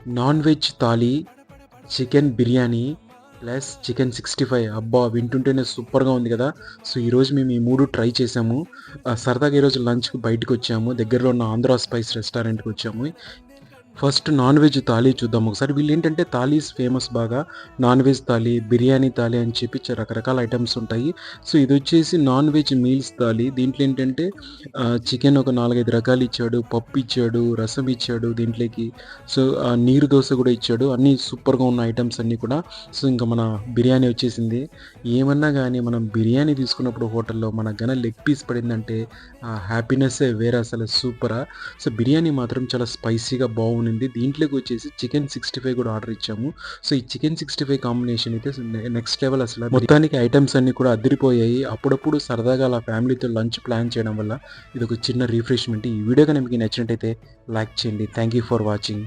Non veg thali, chicken biryani plus chicken 65. అబ్బా! వింటుంటేనే సూపర్‌గా ఉంది గదా! సో, ఈరోజు మేము ఈ 3 ట్రై చేసాము. సరదాగా ఈరోజు లంచ్‌కి బయటికొచ్చాము. దగ్గరలో ఉన్న ఆంధ్ర స్పైస్ రెస్టారెంట్‌కొచ్చాము. ఫస్ట్ నాన్ వెజ్ థాలీ చూద్దాం ఒకసారి. వీళ్ళేంటంటే థాలీస్ ఫేమస్ బాగా. నాన్ వెజ్ థాలీ, బిర్యానీ థాలీ అని చెప్పి రకరకాల ఐటెమ్స్ ఉంటాయి. సో, ఇదొచ్చేసి నాన్ వెజ్ మీల్స్ థాలీ. దీంట్లో ఏంటంటే చికెన్ ఒక 4, 5 రకాలు ఇచ్చాడు. పప్పు ఇచ్చాడు, రసం ఇచ్చాడు దీంట్లోకి. సో, నీరు దోస గూడా ఇచ్చాడు. అన్నీ సూపర్‌గా ఉన్న ఐటెమ్స్ అన్నీ కూడా. సో, ఇంకా మన బిర్యానీ వచ్చేసింది. ఏమన్నా గానీ మనం బిర్యానీ తీసుకున్నప్పుడు హోటల్‌లో మనకు గాన లెగ్ పీస్ పడిందంటే ఆ హ్యాపీనెస్సే వేరే అసలు సూపరా! సో, బిర్యానీ మాత్రం చాలా స్పైసీగా బాగుండింది. దీంట్లోకి వచ్చేసి చికెన్ 65 కూడా ఆర్డర్ ఇచ్చాము. సో, ఈ చికెన్ 65 కాంబినేషన్ అయితే నెక్స్ట్ లెవెల్ అసల. మొత్తానికి ఐటెమ్స్ అన్నీ కూడా అదిరిపోయాయి. అప్పుడప్పుడు సరదాగా అలా ఫ్యామిలీతో లంచ్ ప్లాన్ చేయడం వల్ల ఇదొక చిన్న రిఫ్రెష్‌మెంట్. ఈ వీడియో గనుక మీకు నచ్చినట్టయితే లైక్ చేయండి. Thank you for watching.